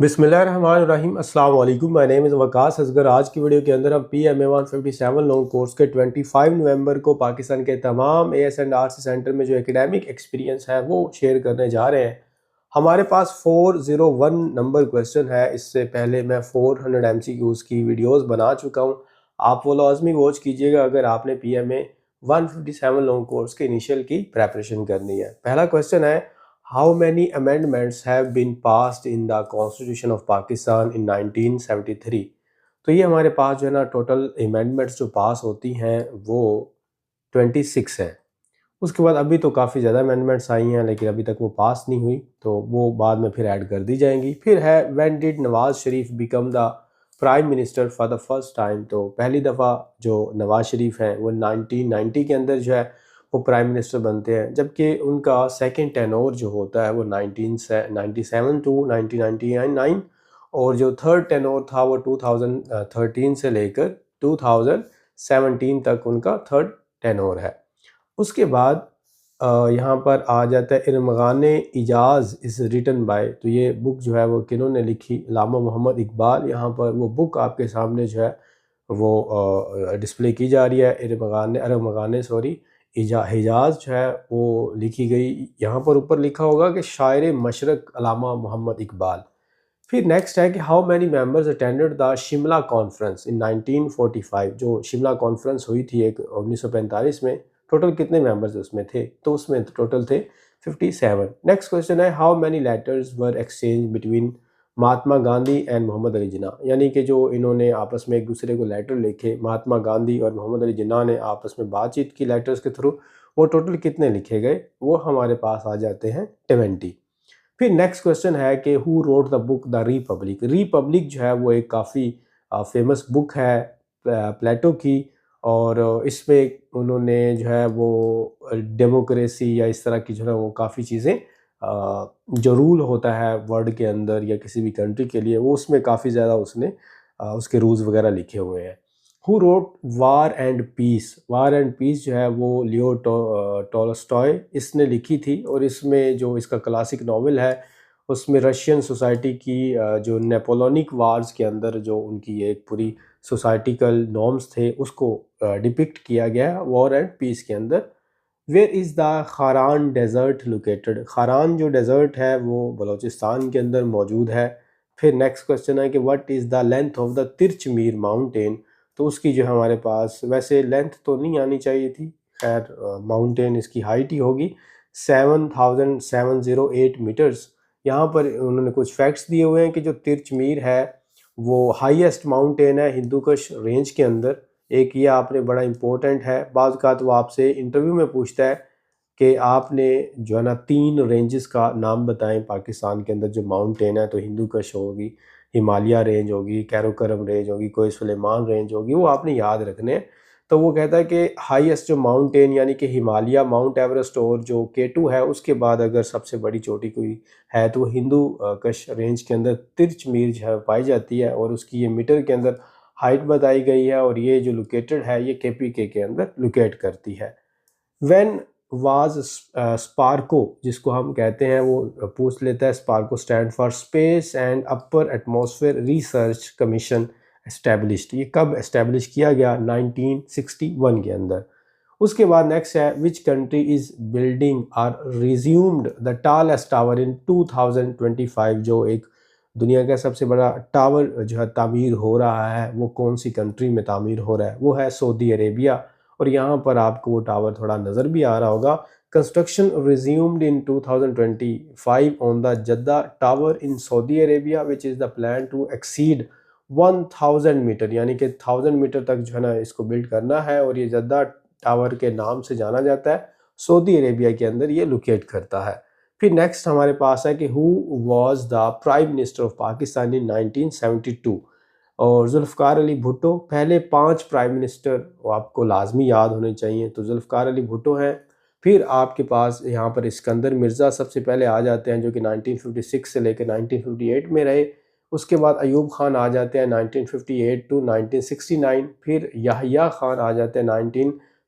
बिस्मिल्लाहिर्रहमानिर्रहीम अस्सलाम वालेकुम। My name is Waqas Asghar. आज की वीडियो के अंदर हम PMA 157 लॉन्ग कोर्स के 25 नवंबर को पाकिस्तान के तमाम AS&RC सेंटर में जो एकेडमिक एक्सपीरियंस है वो शेयर करने जा रहे हैं। हमारे पास 401 नंबर क्वेश्चन है। इससे पहले मैं 400 MCQs की वीडियोस बना चुका हूँ, आप वो लाजमी वॉच कीजिएगा अगर आपने PMA 157 लॉन्ग कोर्स के इनिशियल की प्रेपरेशन करनी है। पहला क्वेश्चन है, how many amendments have been passed in the constitution of Pakistan in 1973। तो ये हमारे पास जो है ना टोटल अमेंडमेंट्स जो पास होती हैं वो 26 है। उसके बाद अभी तो काफ़ी ज़्यादा अमेंडमेंट्स आई हैं लेकिन अभी तक वो पास नहीं हुई, तो वो बाद में फिर ऐड कर दी जाएंगी। फिर है, when did Nawaz Sharif become the prime minister for the first time. तो पहली दफ़ा जो नवाज शरीफ हैं वो 1990 के अंदर जो है वो प्राइम मिनिस्टर बनते हैं, जबकि उनका सेकंड टेनोर जो होता है वो 1997 टू 1999, और जो थर्ड टेनोर था वो 2013 से लेकर 2017 तक उनका थर्ड टेनोर है। उसके बाद यहाँ पर आ जाता है, इरमगान इजाज़ इज़ रिटन बाय। तो ये बुक जो है वो किन्होंने लिखी, अल्लामा मोहम्मद इकबाल। यहाँ पर वो बुक आपके सामने जो है वो डिस्प्ले की जा रही है। इरमगान हिजाज़ जो है वो लिखी गई। यहाँ पर ऊपर लिखा होगा कि शायर मशरक़ अल्लामा मोहम्मद इकबाल। फिर नेक्स्ट है कि how many members attended the Shimla conference in 1945। जो शिमला कॉन्फ्रेंस हुई थी एक 1945 में, टोटल कितने मेंबर्स उसमें थे? तो उसमें टोटल थे 57। नेक्स्ट क्वेश्चन है, how many letters were exchange between Mahatma Gandhi and Mohammad Ali Jinnah. यानी कि जो इन्होंने आपस में एक दूसरे को लेटर लिखे, महात्मा गांधी और मोहम्मद अली जिन्ना ने आपस में बातचीत की लेटर्स के थ्रू, वो टोटल कितने लिखे गए? वो हमारे पास आ जाते हैं 20। फिर नेक्स्ट क्वेश्चन है कि who wrote the book the Republic. Republic जो है वो एक काफ़ी फेमस बुक है प्लेटो की, और इसमें उन्होंने जो है वो डेमोक्रेसी या इस तरह की जो है वो काफ़ी चीज़ें जो रूल होता है वर्ल्ड के अंदर या किसी भी कंट्री के लिए, वो उसमें काफ़ी ज़्यादा उसने उसके रूल्स वगैरह लिखे हुए हैं। Who wrote War and Peace. War and Peace जो है वो लियो टॉलस्टॉय इसने लिखी थी, और इसमें जो इसका क्लासिक नावल है उसमें रशियन सोसाइटी की जो नेपोलियनिक वार्स के अंदर जो उनकी एक पूरी सोसाइटिकल नॉर्म्स थे उसको डिपिक्ट किया गया है वॉर एंड पीस के अंदर। Where is the Kharan desert located. Kharan जो डेजर्ट है वो बलूचिस्तान के अंदर मौजूद है। फिर नेक्स्ट क्वेश्चन है कि what is the length of the Tirich Mir mountain. तो उसकी जो हमारे पास वैसे लेंथ तो नहीं आनी चाहिए थी, खैर माउंटेन इसकी हाइट ही होगी 7708 मीटर्स। यहाँ पर उन्होंने कुछ फैक्ट्स दिए हुए हैं कि जो तिरचमीर है वो हाईएस्ट माउंटेन है हिंदू कुश रेंज के अंदर। एक ये आपने बड़ा इंपॉर्टेंट है, बाज़ का तो आपसे इंटरव्यू में पूछता है कि आपने जो है ना 3 रेंजेस का नाम बताएं पाकिस्तान के अंदर जो माउंटेन है। तो हिंदू कुश होगी, हिमालय रेंज होगी, कैरोकरम रेंज होगी, कोई सुलेमान रेंज होगी, वो आपने याद रखने हैं। तो वो कहता है कि हाईएस्ट जो माउंटेन यानी कि हिमालय, माउंट एवरेस्ट और जो K2 है, उसके बाद अगर सबसे बड़ी चोटी कोई है तो वो हिंदू कुश रेंज के अंदर तिरचमीर जो है पाई जाती है, और उसकी ये मीटर के अंदर हाइट बताई गई है, और ये जो लोकेटेड है ये KPK के अंदर लोकेट करती है। व्हेन वाज स्पार्को, जिसको हम कहते हैं, वो पूछ लेता है Sparco stand for space and upper atmosphere research commission established. ये कब एस्टेब्लिश किया गया? 1961 के अंदर। उसके बाद नेक्स्ट है, which country is building or resumed the tallest tower in 2025। जो एक दुनिया का सबसे बड़ा टावर जो है तामीर हो रहा है, वो कौन सी कंट्री में तामीर हो रहा है? वो है सऊदी अरेबिया। और यहाँ पर आपको वो टावर थोड़ा नज़र भी आ रहा होगा। Construction resumed in 2025 on the Jeddah tower in Saudi Arabia which is the plan to exceed 1000 metre. यानी कि 1000 मीटर तक जो है ना इसको बिल्ड करना है, और ये जद्दा टावर के नाम से जाना जाता है, सऊदी अरेबिया के अंदर ये लोकेट करता है। फिर नेक्स्ट हमारे पास है कि who was the prime minister of Pakistan in 1972। और जुल्फ़िकार अली भुट्टो, पहले 5 प्राइम मिनिस्टर आपको लाजमी याद होने चाहिए। तो जुल्फ़िकार अली भुट्टो हैं। फिर आपके पास यहाँ पर इस्कंदर मिर्ज़ा सबसे पहले आ जाते हैं, जो कि 1956 से लेकर 1958 में रहे। उसके बाद अयूब खान आ जाते हैं 1958 टू 1969। फिर याहिया खान आ जाते हैं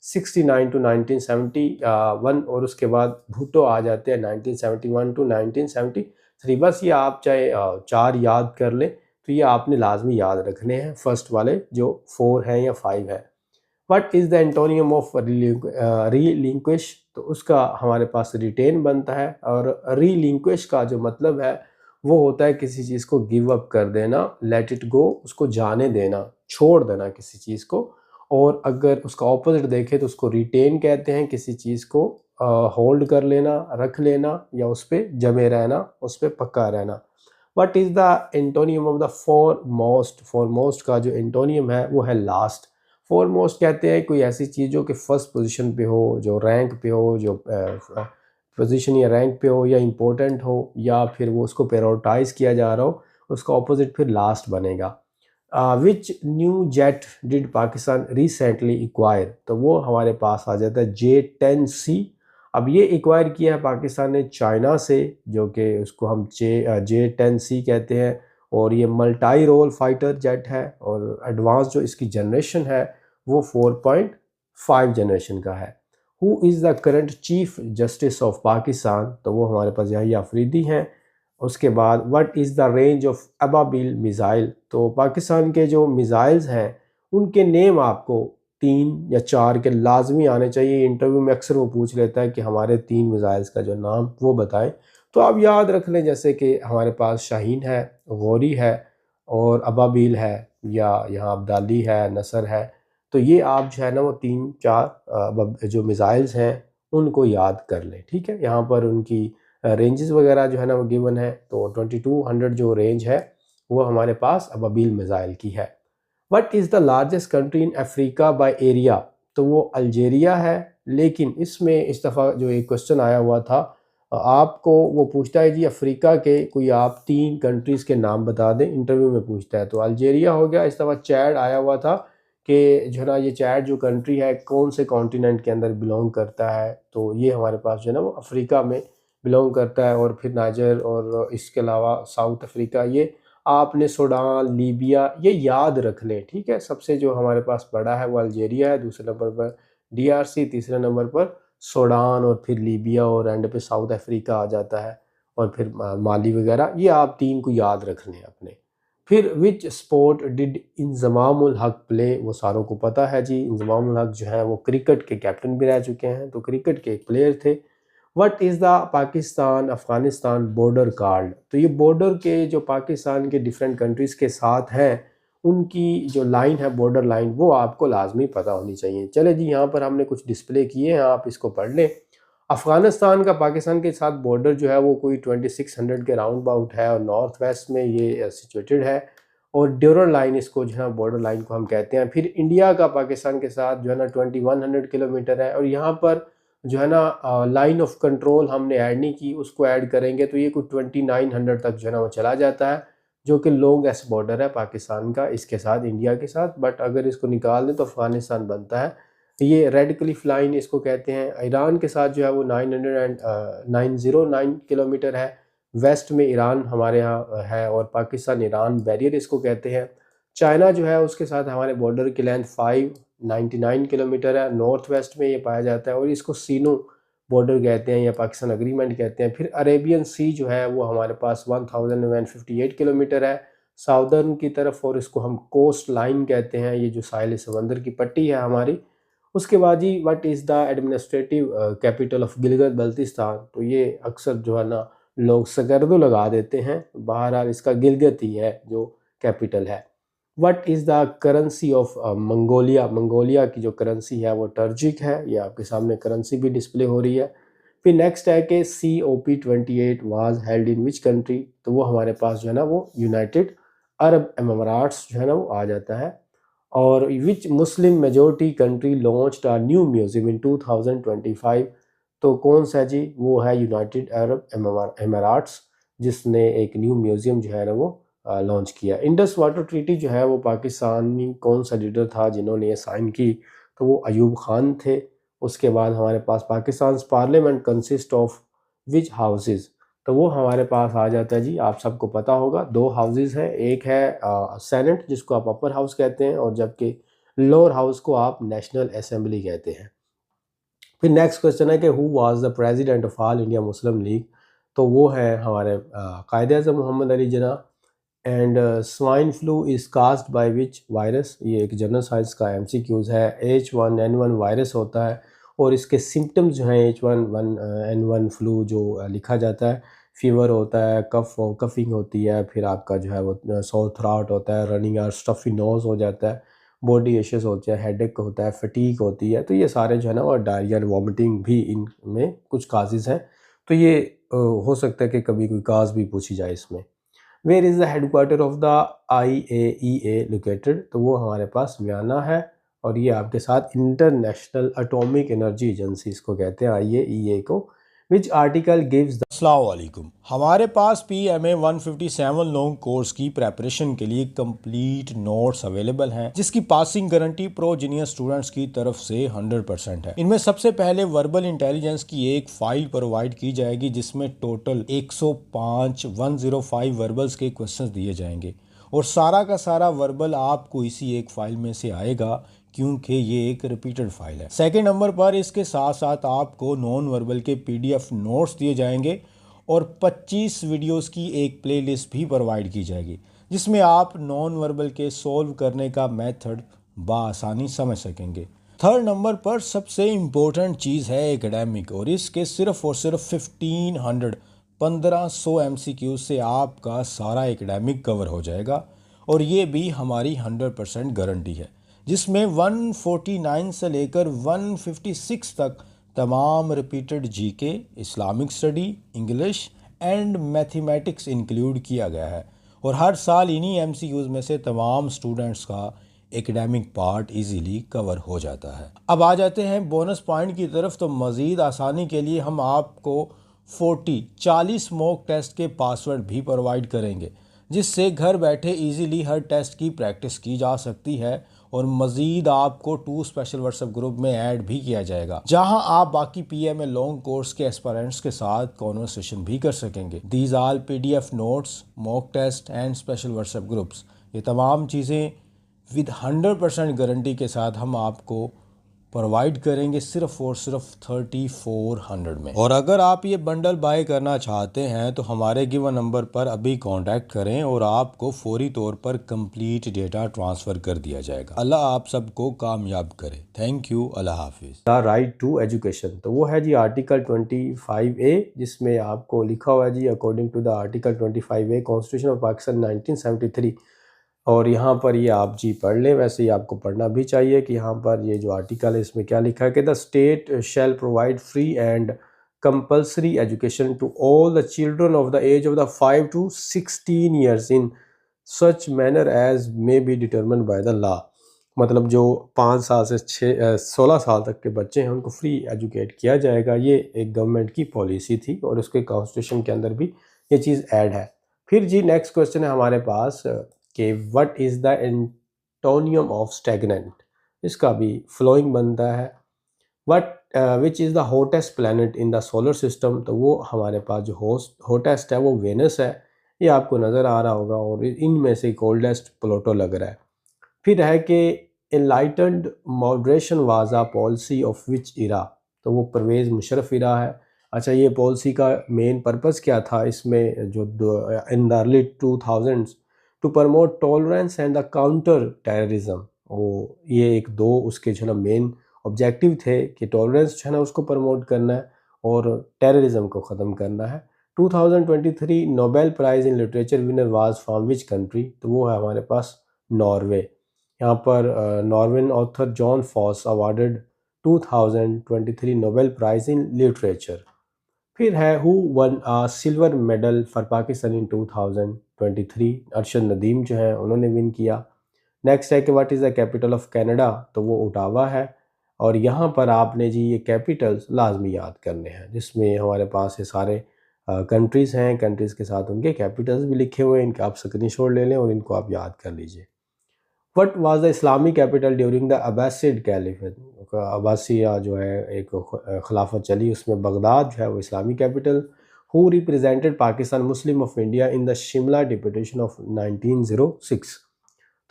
1969 टू 1971, और उसके बाद भुट्टो आ जाते हैं 1971 टू 1973। बस ये आप चाहे 4 याद कर लें तो ये आपने लाजमी याद रखने हैं, फर्स्ट वाले जो 4 हैं या 5 है। What is the antonym of relinquish, तो उसका हमारे पास रिटेन बनता है, और रीलिंक्विश का जो मतलब है वो होता है किसी चीज़ को गिव अप कर देना, लेट इट गो, उसको जाने देना, छोड़ देना किसी चीज़ को। और अगर उसका ऑपोजिट देखें तो उसको रिटेन कहते हैं, किसी चीज़ को होल्ड कर लेना, रख लेना, या उस पर जमे रहना, उस पर पक्का रहना। What is the antonym of the foremost, foremost का जो एंटोनियम है वो है लास्ट। फोरमोस्ट कहते हैं कोई ऐसी चीज़ जो कि फर्स्ट पोजीशन पे हो, जो रैंक पे हो, जो पोजीशन या रैंक पे हो, या इम्पोर्टेंट हो, या फिर वो उसको प्रायोरिटाइज किया जा रहा हो, उसका ऑपोजिट फिर लास्ट बनेगा। Which new jet did Pakistan recently acquire, तो वो हमारे पास आ जाता है J-10C। अब ये एक्वायर किया है पाकिस्तान ने चाइना से, जो कि उसको हम J-10C कहते हैं, और ये मल्टी रोल फाइटर जेट है, और एडवांस जो इसकी जनरेशन है वो 4.5 जनरेशन का है। Who is the current chief justice of Pakistan, तो वो हमारे पास याहिया अफरीदी हैं। उसके बाद what is the range of Ababil missile, तो पाकिस्तान के जो मिज़ाइल्स हैं उनके नेम आपको 3 या 4 के लाजमी आने चाहिए। इंटरव्यू में अक्सर वो पूछ लेता है कि हमारे 3 मिज़ाइल्स का जो नाम वो बताएं, तो आप याद रख लें, जैसे कि हमारे पास शाहीन है, गौरी है, और अबाबिल है, या यहाँ अब्दाली है, नसर है। तो ये आप जो है ना वो 3-4 जो मिज़ाइल्स हैं उनको याद कर लें, ठीक है। यहाँ पर उनकी रेंजेस वगैरह जो है ना वो गिवन है, तो 2200 जो रेंज है वो हमारे पास अबाबिल मिज़ाइल की है। What is the largest country in Africa by area, तो वो अल्जेरिया है। लेकिन इसमें इस दफ़ा जो एक क्वेश्चन आया हुआ था, आपको वो पूछता है जी अफ्रीका के कोई आप 3 कंट्रीज़ के नाम बता दें, इंटरव्यू में पूछता है। तो अल्जेरिया हो गया, इस दफ़ा चैड आया हुआ था कि जो है ना ये चैड जो कंट्री है कौन से कॉन्टिनेंट के अंदर बिलोंग करता है, तो ये हमारे पास जो है ना वो अफ्रीका में बिलोंग करता है। और फिर नाइजर, और इसके अलावा साउथ अफ्रीका, ये आपने सूडान, लीबिया ये याद रख लें, ठीक है। सबसे जो हमारे पास बड़ा है वो अल्जेरिया है, दूसरे नंबर पर DRC, तीसरे नंबर पर सूडान, और फिर लीबिया, और एंड पे साउथ अफ्रीका आ जाता है, और फिर माली वगैरह। ये आप 3 को याद रख लें अपने। फिर विच स्पोर्ट डिड इंजमामुल हक प्ले, वो सारों को पता है जी, इंजमामुल हक जो है वो क्रिकेट के कैप्टन भी रह चुके हैं, तो क्रिकेट के एक प्लेयर थे। What is the Pakistan Afghanistan border card, तो ये बॉर्डर के जो पाकिस्तान के डिफरेंट कंट्रीज़ के साथ हैं उनकी जो लाइन है, बॉर्डर लाइन, वो आपको लाजमी पता होनी चाहिए। चले जी, यहाँ पर हमने कुछ डिस्प्ले किए हैं, आप इसको पढ़ लें। अफ़गानिस्तान का पाकिस्तान के साथ बॉर्डर जो है वो कोई 2600 के राउंड अबाउट है, और नॉर्थ वेस्ट में ये सिचुएटेड है, और ड्यूरल लाइन इसको जो है बॉर्डर लाइन को हम कहते हैं। फिर इंडिया का पाकिस्तान के साथ जो है ना 2100 किलोमीटर है, और यहाँ पर जो है ना लाइन ऑफ कंट्रोल हमने ऐड नहीं की, उसको ऐड करेंगे तो ये कुछ 2900 तक जो है ना वो चला जाता है, जो कि लॉन्गेस्ट बॉर्डर है पाकिस्तान का इसके साथ, इंडिया के साथ। बट अगर इसको निकाल दें तो अफ़गानिस्तान बनता है। ये रेड क्लिफ लाइन इसको कहते हैं। ईरान के साथ जो है वो 909 किलोमीटर है, वेस्ट में ईरान हमारे यहाँ है, और पाकिस्तान ईरान बैरियर इसको कहते हैं। चाइना जो है उसके साथ हमारे बॉर्डर की लेंथ 599 किलोमीटर है, नॉर्थ वेस्ट में ये पाया जाता है, और इसको सीनो बॉर्डर कहते हैं या पाकिस्तान एग्रीमेंट कहते हैं। फिर अरेबियन सी जो है वो हमारे पास 1058 किलोमीटर है साउदर्न की तरफ, और इसको हम कोस्ट लाइन कहते हैं, ये जो साहिल समंदर की पट्टी है हमारी। उसके बाद जी what is the administrative capital of Gilgit Baltistan, तो ये अक्सर जो है ना लोग सकर्दो लगा देते हैं, बहरहाल इसका गिलगित ही है जो कैपिटल है। What is the currency of Mongolia, Mongolia की जो करेंसी है वो टर्जिक है, ये आपके सामने करेंसी भी डिस्प्ले हो रही है। फिर नेक्स्ट है कि COP28 was held in which country, तो वो हमारे पास जो है ना वो यूनाइटेड अरब एमिरेट्स जो है ना वो आ जाता है। और which Muslim majority country launched a new museum in 2025, तो कौन सा जी, वो है यूनाइटेड अरब एमिरेट्स, जिसने एक न्यू म्यूजियम जो है ना वो लॉन्च किया। इंडस वाटर ट्रीटी जो है वो पाकिस्तानी कौन सा लीडर था जिन्होंने ये साइन की, तो वो अयूब खान थे। उसके बाद हमारे पास Pakistan parliament consist of which houses, तो वो हमारे पास आ जाता है जी, आप सबको पता होगा 2 हाउसेस हैं, एक है सेनेट जिसको आप अपर हाउस कहते हैं, और जबकि लोअर हाउस को आप नेशनल असेंबली कहते हैं। फिर नेक्स्ट क्वेश्चन है कि who was the president of all India Muslim league, तो वो है हमारे Quaid-e-Azam Mohammad Ali Jinnah. And swine flu is caused by which virus, ये एक जनरल साइंस का एमसीक्यूज़ है। H1N1 वायरस होता है और इसके सिम्टम्स जो हैं H1N1 फ्लू जो लिखा जाता है, फीवर होता है, कफिंग होती है, फिर आपका जो है वो सोर थ्रोट होता है, रनिंग और स्टफी नोज़ हो जाता है, बॉडी इश्यूज होते हैं, हेडेक होता है, फटीक होती है। तो ये सारे जो है ना, और डायरिया और वॉमिटिंग भी इनमें कुछ काजेज़ हैं। तो ये हो सकता है कि कभी कोई काज भी पूछी जाए इसमें। Where is the headquarter of the IAEA located, तो वो हमारे पास वियना है। और ये आपके साथ इंटरनेशनल एटॉमिक एनर्जी एजेंसी इसको कहते हैं, IAEA को। विच आर्टिकल गिव्स द अस्सलाम वालेकुम। हमारे पास PMA 157 लॉन्ग कोर्स की प्रेपरेशन के लिए कंप्लीट नोट्स अवेलेबल हैं, जिसकी passing guarantee pro junior students की तरफ से 100% है। इनमें सबसे पहले वर्बल इंटेलिजेंस की एक फाइल प्रोवाइड की जाएगी, जिसमें टोटल 105 वर्बल्स के क्वेश्चंस दिए जाएंगे और सारा का सारा वर्बल आपको इसी एक फाइल में से आएगा, क्योंकि ये एक रिपीटेड फाइल है। सेकेंड नंबर पर इसके साथ साथ आपको नॉन वर्बल के PDF नोट्स दिए जाएंगे और 25 वीडियोस की एक प्लेलिस्ट भी प्रोवाइड की जाएगी, जिसमें आप नॉन वर्बल के सॉल्व करने का मेथड बआसानी समझ सकेंगे। थर्ड नंबर पर सबसे इम्पोर्टेंट चीज़ है एकेडमिक, और इसके सिर्फ और सिर्फ 1500 MCQ से आपका सारा एकेडमिक कवर हो जाएगा, और ये भी हमारी 100% गारंटी है, जिसमें 149 से लेकर 156 तक तमाम repeated GK, Islamic study, English and mathematics include किया गया है। और हर साल इन्हीं MCQs में से तमाम स्टूडेंट्स का एकेडमिक पार्ट इजीली कवर हो जाता है। अब आ जाते हैं बोनस पॉइंट की तरफ। तो मज़ीद आसानी के लिए हम आपको 40 मॉक टेस्ट के पासवर्ड भी प्रोवाइड करेंगे, जिससे घर बैठे इजीली हर टेस्ट की प्रैक्टिस की जा सकती है। और मज़ीद आपको 2 स्पेशल व्हाट्सएप ग्रुप में ऐड भी किया जाएगा, जहां आप बाकी PMA लॉन्ग कोर्स के एस्पायरेंट्स के साथ कॉन्वर्सेशन भी कर सकेंगे। These all PDF notes, mock test and special WhatsApp groups, ये तमाम चीज़ें विद 100% गारंटी के साथ हम आपको प्रोवाइड करेंगे सिर्फ और सिर्फ 3400 में। और अगर आप ये बंडल बाय करना चाहते हैं तो हमारे गिवन नंबर पर अभी कांटेक्ट करें और आपको फौरी तौर पर कंप्लीट डेटा ट्रांसफ़र कर दिया जाएगा। अल्लाह आप सबको कामयाब करे। Thank you. अल्लाह हाफिज़। द राइट टू एजुकेशन, तो वो है जी आर्टिकल 25A, जिसमें आपको लिखा हुआ है जी according to the article 25A constitution of Pakistan 1973। और यहाँ पर ये आप जी पढ़ लें, वैसे ही आपको पढ़ना भी चाहिए कि यहाँ पर ये जो आर्टिकल है इसमें क्या लिखा है कि the state shall provide free and compulsory education to all the children of the age of the 5 to 16 years in such manner as may be determined by the law. मतलब जो 5 साल से 16 साल तक के बच्चे हैं उनको फ्री एजुकेट किया जाएगा। ये एक गवर्नमेंट की पॉलिसी थी और उसके कॉन्स्टिट्यूशन के अंदर भी ये चीज़ ऐड है। फिर जी नेक्स्ट क्वेश्चन है हमारे पास कि what is the antonym of stagnant, इसका भी फ्लोइंग बनता है। विच is the hottest planet in the solar system, तो वो हमारे पास जो हॉटेस्ट है वो वेनस है, ये आपको नज़र आ रहा होगा। और इनमें से कोल्डेस्ट प्लूटो लग रहा है। फिर है कि enlightened moderation was a policy of which era, तो वो परवेज़ मुशर्रफ इरा है। अच्छा, ये पॉलिसी का मेन पर्पस क्या था इसमें जो in the early 2000s to promote tolerance and the counter terrorism, वो ये एक दो उसके जो है ना मेन ऑब्जेक्टिव थे कि टॉलरेंस जो है ना उसको प्रमोट करना है और टेररिज्म को ख़त्म करना है। 2023 Nobel prize in literature winner was from which country, तो वो है हमारे पास नॉर्वे। यहाँ पर Norwegian author Jon Fosse awarded 2023 Nobel prize in literature. फिर है who won silver medal for Pakistan in 2023, Arshad Nadeem जो है उन्होंने विन किया। नेक्स्ट है कि what is the capital of Canada, तो वो ओटावा है। और यहाँ पर आपने जी ये कैपिटल्स लाजमी याद करने हैं, जिसमें हमारे पास ये सारे कंट्रीज़ हैं, कंट्रीज़ के साथ उनके कैपिटल्स भी लिखे हुए हैं। इनके आप स्क्रीनशॉट ले लें और इनको आप याद कर लीजिए। What was the Islamic capital during the Abbasid caliphate, अब्बासिया जो है एक खिलाफत चली, उसमें बगदाद जो है वो Islamic capital. Who represented Pakistan Muslim of India in the Shimla deputation of 1906,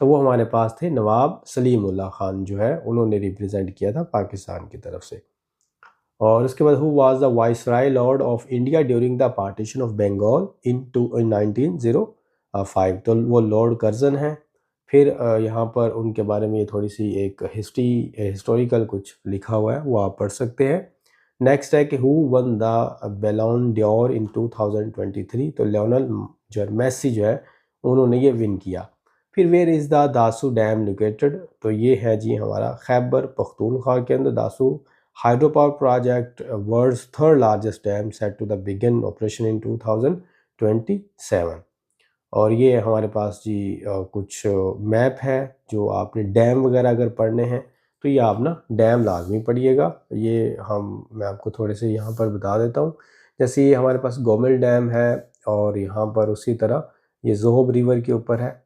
तो वो हमारे पास थे नवाब सलीमुल्लाह खान जो है उन्होंने रिप्रेजेंट किया था पाकिस्तान की तरफ से। और उसके बाद who was the viceroy lord of India during the partition of Bengal in 1905, तो वो लॉर्ड कर्जन हैं। फिर यहाँ पर उनके बारे में थोड़ी सी एक हिस्टोरिकल कुछ लिखा हुआ है, वो आप पढ़ सकते हैं। नेक्स्ट है कि who one the Ballon Dar इन 2023, तो लियोनेल मेसी जो है उन्होंने ये विन किया। फिर where is the Dasu dam located, तो ये है जी हमारा खैबर पख्तूनख्वा के अंदर Dasu hydro power project, world's third largest dam, set to the begin operation in 2027। और ये हमारे पास जी कुछ मैप है जो आपने डैम वगैरह अगर पढ़ने हैं तो ये आप ना डैम लाजमी पढ़िएगा। ये मैं आपको थोड़े से यहाँ पर बता देता हूँ। जैसे ये हमारे पास गोमिल डैम है और यहाँ पर उसी तरह ये जोहब रिवर के ऊपर है।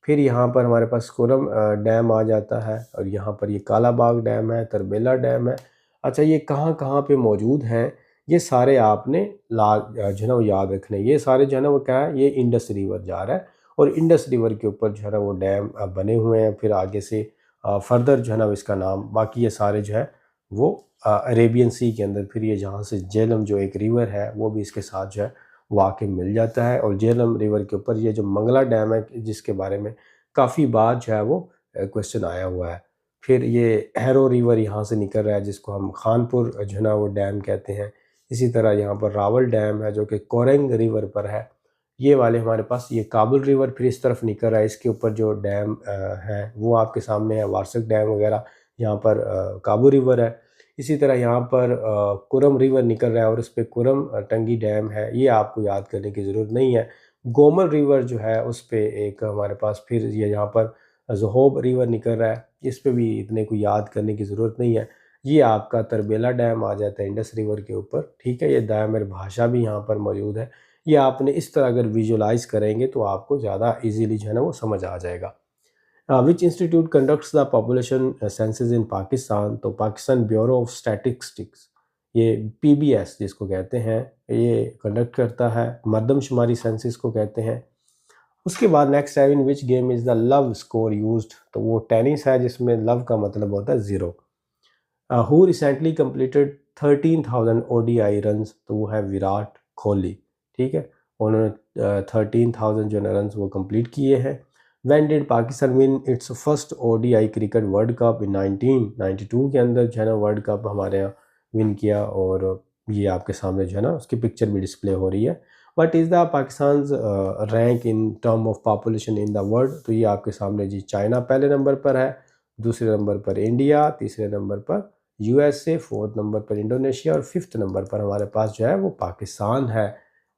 फिर यहाँ पर हमारे पास कुरम डैम आ जाता है और यहाँ पर ये कालाबाग डैम है, तरबेला डैम है। अच्छा, ये कहाँ कहाँ पे मौजूद हैं ये सारे आपने जो है ना वो याद रखने। ये सारे जो है ना वो क्या है, ये इंडस रिवर जा रहा है और इंडस रिवर के ऊपर जो है ना वो डैम बने हुए हैं। फिर आगे से फर्दर जो है ना इसका नाम, बाकी ये सारे जो है वो अरेबियन सी के अंदर, फिर ये जहाँ से झेलम जो एक रिवर है वो भी इसके साथ जो है वाक़ई मिल जाता है। और झेलम रिवर के ऊपर ये जो मंगला डैम है जिसके बारे में काफ़ी बार जो है वो क्वेश्चन आया हुआ है। फिर ये हैरो रिवर यहाँ से निकल रहा है जिसको हम खानपुर जो है ना वो डैम कहते हैं। इसी तरह यहाँ पर रावल डैम है जो कि कोरेंग रिवर पर है। ये वाले हमारे पास ये काबुल रिवर फिर इस तरफ निकल रहा है, इसके ऊपर जो डैम है वो आपके सामने है, वार्षिक डैम वगैरह। यहाँ पर काबुल रिवर है। इसी तरह यहाँ पर कुरम रिवर निकल रहा है और उस पर कुरम टंगी डैम है, ये आपको याद करने की ज़रूरत नहीं है। गोमल रिवर जो है उस पर एक हमारे पास फिर ये यहाँ पर जोहब रिवर निकल रहा है, इस पर भी इतने को याद करने की ज़रूरत नहीं है। ये आपका तरबेला डैम आ जाता है इंडस रिवर के ऊपर, ठीक है। ये दामर भाषा भी यहाँ पर मौजूद है। ये आपने इस तरह अगर विजुलाइज करेंगे तो आपको ज़्यादा इजीली जो है ना वो समझ आ जाएगा। Which institute conducts the population census इन पाकिस्तान, तो पाकिस्तान ब्यूरो ऑफ स्टैटिस्टिक्स, ये PBS जिसको कहते हैं, ये कंडक्ट करता है। मरदमशुमारी सेंसस को कहते हैं। उसके बाद नेक्स्ट है in which game is the love score used, तो वो टेनिस है जिसमें लव का मतलब होता है 0। Who recently completed 13,000 ODI runs, तो वो है विराट कोहली, ठीक है। उन्होंने 13,000 जो रन्स वो कंप्लीट किए हैं। When did Pakistan win its first ODI cricket world cup, in 1992 के अंदर जो है ना वर्ल्ड कप हमारे यहाँ विन किया। और ये आपके सामने जो है ना उसकी पिक्चर भी डिस्प्ले हो रही है। What is the Pakistan rank in term of population in the world, तो ये आपके सामने जी चाइना पहले नंबर पर है, दूसरे नंबर पर इंडिया, तीसरे नंबर पर USA, फोर्थ नंबर पर इंडोनेशिया और फिफ्थ नंबर पर हमारे पास जो है वो पाकिस्तान है।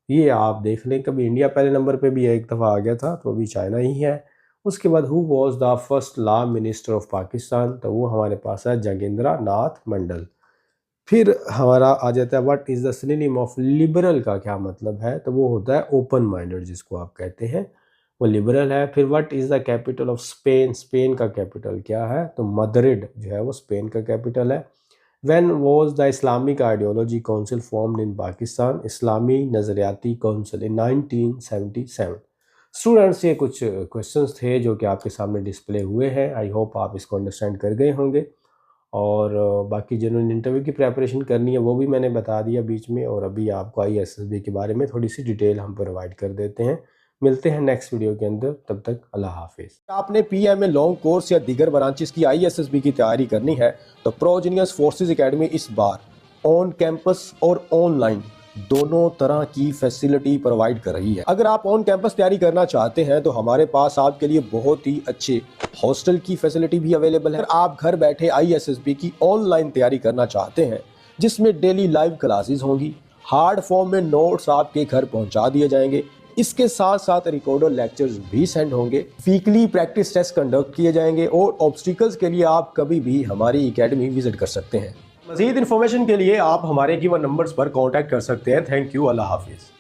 ये आप देख लें, कभी इंडिया पहले नंबर पे भी एक दफ़ा आ गया था तो अभी चाइना ही है। उसके बाद who was the first law minister of Pakistan, तो वो हमारे पास है जोगिंद्र नाथ मंडल। फिर हमारा आ जाता है what is the synonym of liberal, का क्या मतलब है, तो वो होता है ओपन माइंडेड जिसको आप कहते हैं, वो लिबरल है। फिर what is the capital of Spain, Spain का कैपिटल क्या है, तो मद्रिड जो है वो स्पेन का कैपिटल है। When was the Islamic ideology council formed in Pakistan, इस्लामी नज़रियाती काउंसिल, इन 1977। स्टूडेंट्स, ये कुछ क्वेश्चंस थे जो कि आपके सामने डिस्प्ले हुए हैं। आई होप आप इसको अंडरस्टैंड कर गए होंगे। और बाकी जिन्होंने इंटरव्यू की प्रेपरेशन करनी है वो भी मैंने बता दिया बीच में, और अभी आपको ISSB के बारे में थोड़ी सी डिटेल हम प्रोवाइड कर देते हैं। मिलते हैं नेक्स्ट वीडियो के अंदर, तब तक अल्लाह हाफिज़। आपने PMA लॉन्ग कोर्स या दीगर ब्रांचेस की ISSB की तैयारी करनी है तो प्रोजीनियस फोर्सेज एकेडमी इस बार ऑन कैंपस और ऑनलाइन दोनों तरह की फैसिलिटी प्रोवाइड कर रही है। अगर आप ऑन कैंपस तैयारी करना चाहते हैं तो हमारे पास आपके लिए बहुत ही अच्छे हॉस्टल की फैसिलिटी भी अवेलेबल है। अगर आप घर बैठे ISSB की ऑनलाइन तैयारी करना चाहते हैं जिसमें डेली लाइव क्लासेस होंगी, हार्ड फॉर्म में नोट्स आपके घर पहुंचा दिए जाएंगे, इसके साथ साथ रिकॉर्डर लेक्चर्स भी सेंड होंगे, वीकली प्रैक्टिस टेस्ट कंडक्ट किए जाएंगे और ऑब्स्टिकल्स के लिए आप कभी भी हमारी एकेडमी विजिट कर सकते हैं। मज़ीद इन्फॉर्मेशन के लिए आप हमारे गिवन नंबर्स पर कांटेक्ट कर सकते हैं। थैंक यू, अल्लाह हाफिज़।